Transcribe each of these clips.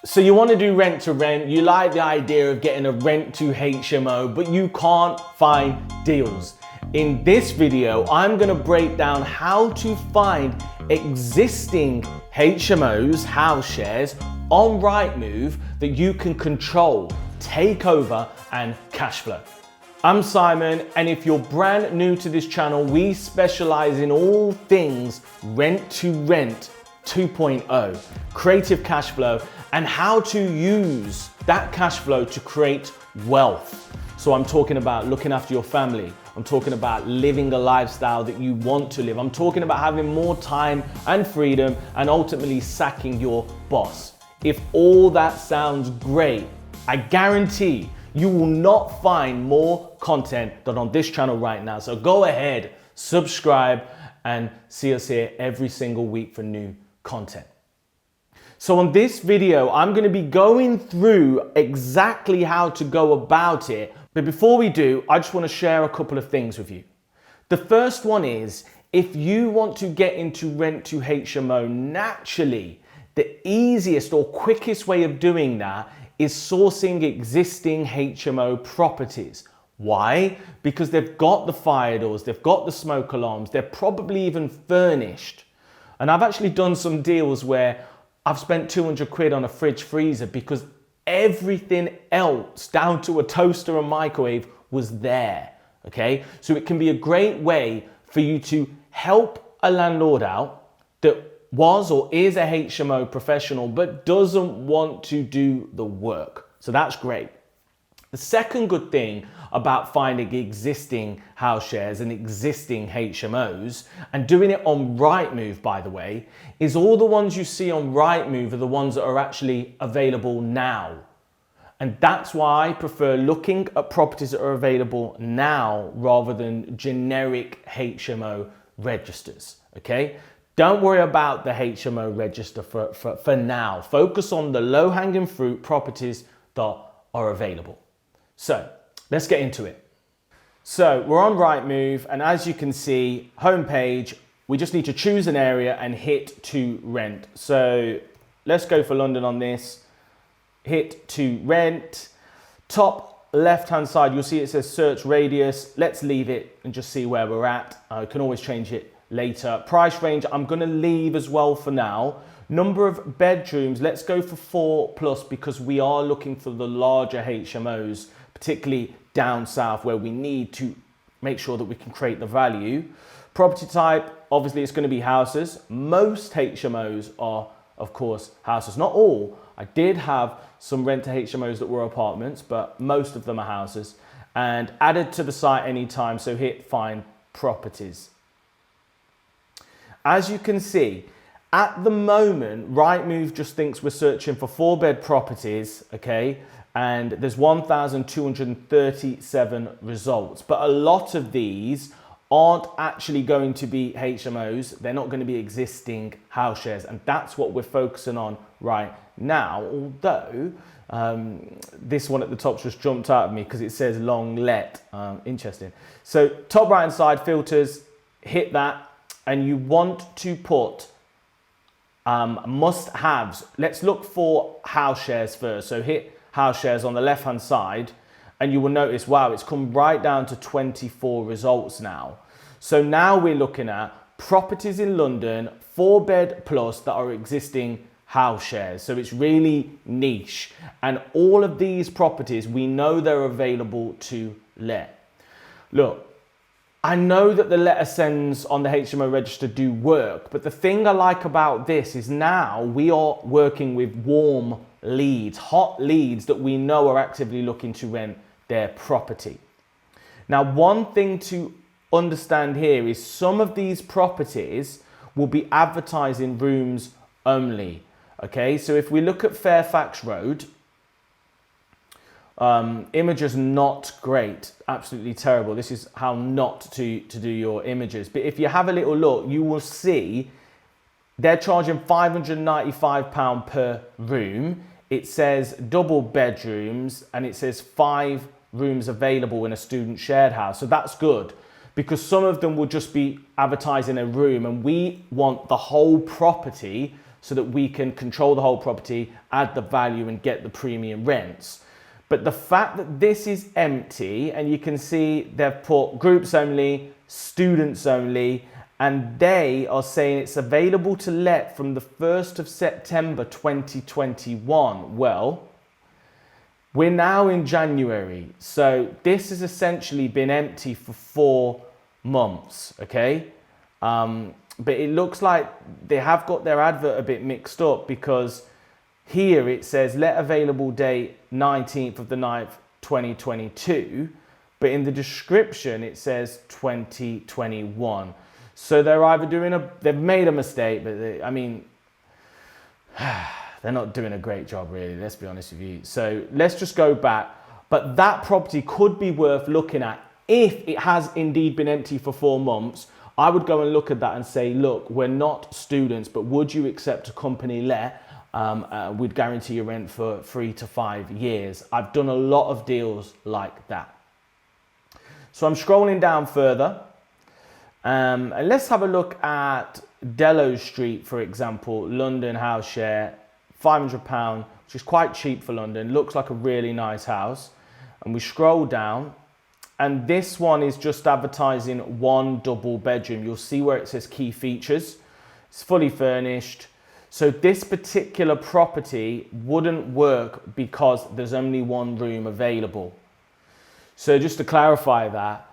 So you want to do rent to rent, you like the idea of getting a rent to HMO, but you can't find deals. In this video, I'm going to break down how to find existing HMOs, house shares, on Rightmove that you can control, take over, and cash flow. I'm Simon, and if you're brand new to this channel, we specialize in all things rent to rent 2.0, creative cash flow, and how to use that cash flow to create wealth. So I'm talking about looking after your family. I'm talking about living a lifestyle that you want to live. I'm talking about having more time and freedom and ultimately sacking your boss. If all that sounds great, I guarantee you will not find more content than on this channel right now. So go ahead, subscribe, and see us here every single week for new content. So on this video, I'm going to be going through exactly how to go about it. But before we do, I just want to share a couple of things with you. The first one is, if you want to get into rent to HMO naturally, the easiest or quickest way of doing that is sourcing existing HMO properties. Why? Because they've got the fire doors, they've got the smoke alarms, they're probably even furnished. And I've actually done some deals where I've spent 200 quid on a fridge freezer because everything else, down to a toaster and microwave, was there, okay? So it can be a great way for you to help a landlord out that was or is a HMO professional but doesn't want to do the work. So that's great. The second good thing about finding existing house shares and existing HMOs, and doing it on Rightmove, by the way, is all the ones you see on Rightmove are the ones that are actually available now. And that's why I prefer looking at properties that are available now rather than generic HMO registers, okay? Don't worry about the HMO register for now. Focus on the low-hanging fruit properties that are available. So let's get into it. So we're on Rightmove, and as you can see, homepage, we just need to choose an area and hit to rent. So let's go for London on this. Hit to rent. Top left-hand side, you'll see it says search radius. Let's leave it and just see where we're at. I can always change it later. Price range, I'm going to leave as well for now. Number of bedrooms, let's go for 4+ because we are looking for the larger HMOs, particularly down south where we need to make sure that we can create the value. Property type, obviously it's going to be houses. Most HMOs are, of course, houses. Not all. I did have some rent to HMOs that were apartments, but most of them are houses. And added to the site anytime, so hit find properties. As you can see, at the moment, Rightmove just thinks we're searching for 4-bed properties, okay? And there's 1,237 results. But a lot of these aren't actually going to be HMOs. They're not going to be existing house shares. And that's what we're focusing on right now. Although, this one at the top just jumped out at me because it says long let. Interesting. So top right-hand side filters, hit that. And you want to put must-haves. Let's look for house shares first. So hit house shares on the left-hand side, and you will notice, wow, it's come right down to 24 results now. So now we're looking at properties in London, 4-bed plus, that are existing house shares. So it's really niche. And all of these properties, we know they're available to let. Look, I know that the letter sends on the HMO register do work, but the thing I like about this is now we are working with warm leads, hot leads that we know are actively looking to rent their property. Now, one thing to understand here is some of these properties will be advertising rooms only. Okay, so if we look at Fairfax Road, images not great, absolutely terrible. This is how not to do your images. But if you have a little look, you will see they're charging £595 per room. It says double bedrooms and it says 5 rooms available in a student shared house. So that's good because some of them will just be advertising a room and we want the whole property so that we can control the whole property, add the value and get the premium rents. But the fact that this is empty, and you can see they've put groups only, students only, and they are saying it's available to let from the 1st of September 2021. Well, we're now in January, so this has essentially been empty for 4 months, okay? But it looks like they have got their advert a bit mixed up, because here it says let available date 19th of the 9th, 2022, but in the description it says 2021. So they're either they've made a mistake, but they're not doing a great job really, let's be honest with you. So let's just go back. But that property could be worth looking at if it has indeed been empty for 4 months. I would go and look at that and say, look, we're not students, but would you accept a company let? We'd guarantee your rent for 3 to 5 years. I've done a lot of deals like that. So I'm scrolling down further. And let's have a look at Delos Street, for example, London house share, £500, which is quite cheap for London. Looks like a really nice house. And we scroll down, and this one is just advertising 1 double bedroom. You'll see where it says key features. It's fully furnished. So this particular property wouldn't work because there's only 1 room available. So just to clarify that,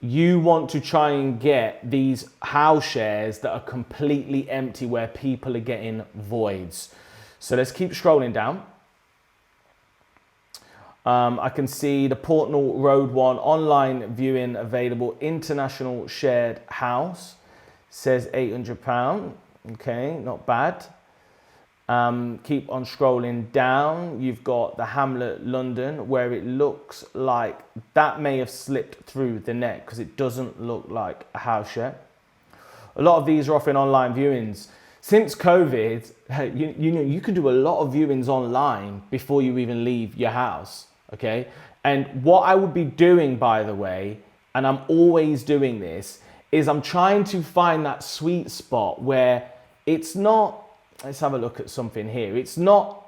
you want to try and get these house shares that are completely empty, where people are getting voids. So let's keep scrolling down. I can see the Portnall Road 1 online viewing available, international shared house, says £800. Okay, not bad. Keep on scrolling down. You've got the Hamlet London, where it looks like that may have slipped through the net because it doesn't look like a house share. A lot of these are offering online viewings. Since COVID, you can do a lot of viewings online before you even leave your house, okay? And what I would be doing, by the way, and I'm always doing this, is I'm trying to find that sweet spot where it's not, let's have a look at something here. It's not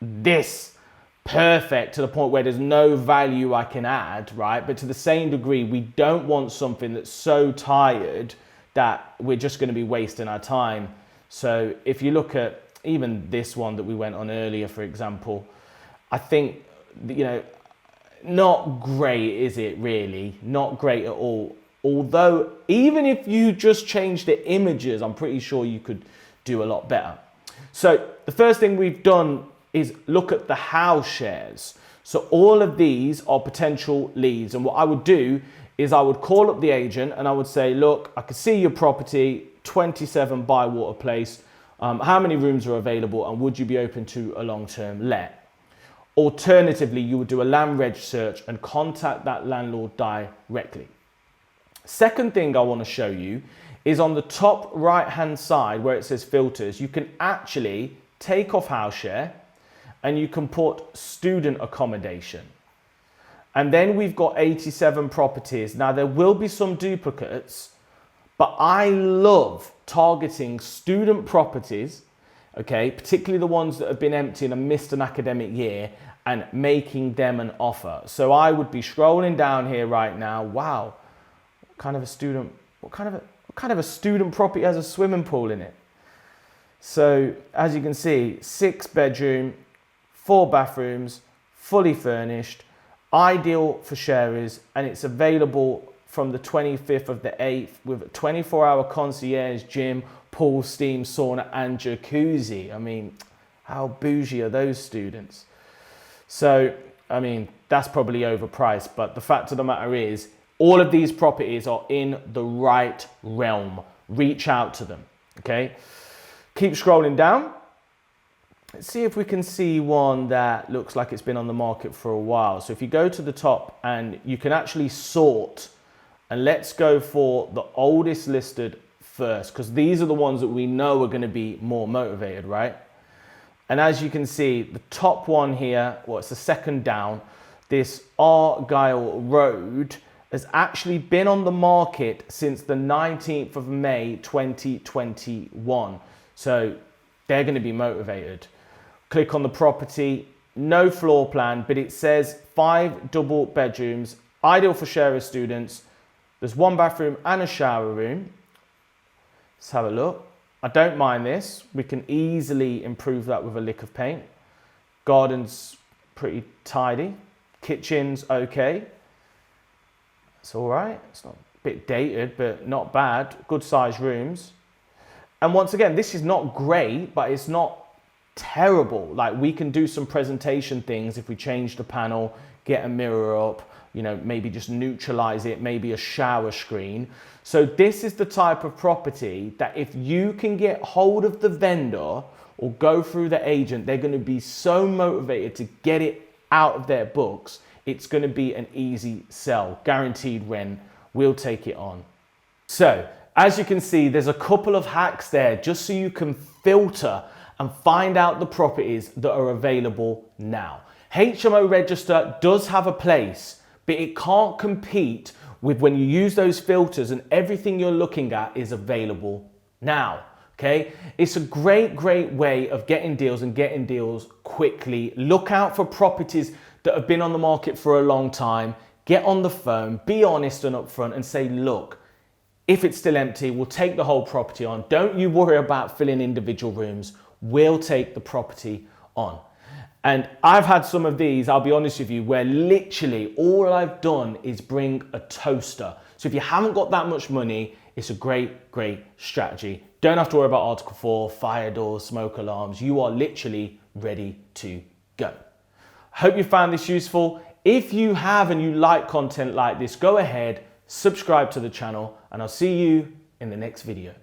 this perfect to the point where there's no value I can add, right? But to the same degree, we don't want something that's so tired that we're just going to be wasting our time. So if you look at even this one that we went on earlier, for example, I think, not great, is it really? Not great at all. Although, even if you just change the images, I'm pretty sure you could do a lot better. So the first thing we've done is look at the house shares. So all of these are potential leads. And what I would do is I would call up the agent and I would say, look, I can see your property, 27 Bywater Place. How many rooms are available, and would you be open to a long-term let? Alternatively, you would do a land reg search and contact that landlord directly. Second thing I want to show you is on the top right-hand side where it says filters, you can actually take off house share and you can put student accommodation. And then we've got 87 properties. Now there will be some duplicates, but I love targeting student properties, okay, particularly the ones that have been empty and missed an academic year, and making them an offer. So I would be scrolling down here right now. Wow, what kind of a student property has a swimming pool in it? So as you can see, 6 bedroom, 4 bathrooms, fully furnished, ideal for sharers, and it's available from the 25th of the 8th with a 24-hour concierge, gym, pool, steam, sauna, and jacuzzi. I mean, how bougie are those students? So, I mean, that's probably overpriced, but the fact of the matter is, all of these properties are in the right realm. Reach out to them, okay? Keep scrolling down. Let's see if we can see one that looks like it's been on the market for a while. So if you go to the top and you can actually sort, and let's go for the oldest listed first, because these are the ones that we know are going to be more motivated, right? And as you can see, the top one here, well, it's the second down, this Argyle Road has actually been on the market since the 19th of May 2021. So they're going to be motivated. Click on the property, no floor plan, but it says 5 double bedrooms, ideal for sharer students. There's 1 bathroom and a shower room. Let's have a look. I don't mind this. We can easily improve that with a lick of paint. Garden's pretty tidy. Kitchen's okay. It's all right. It's not a bit dated, but not bad. Good sized rooms. And once again, this is not great, but it's not terrible. Like, we can do some presentation things if we change the panel, get a mirror up, you know, maybe just neutralize it, maybe a shower screen. So this is the type of property that if you can get hold of the vendor or go through the agent, they're going to be so motivated to get it out of their books. It's going to be an easy sell, guaranteed rent. We'll take it on. So as you can see, there's a couple of hacks there just so you can filter and find out the properties that are available now. HMO register does have a place, but it can't compete with when you use those filters and everything you're looking at is available now. Okay, it's a great way of getting deals and getting deals quickly. Look out for properties that have been on the market for a long time. Get on the phone, be honest and upfront and say, look, if it's still empty, we'll take the whole property on. Don't you worry about filling individual rooms. We'll take the property on. And I've had some of these, I'll be honest with you, where literally all I've done is bring a toaster. So if you haven't got that much money, it's a great strategy. Don't have to worry about Article 4, fire doors, smoke alarms. You are literally ready to go. Hope you found this useful. If you have and you like content like this, go ahead, subscribe to the channel, and I'll see you in the next video.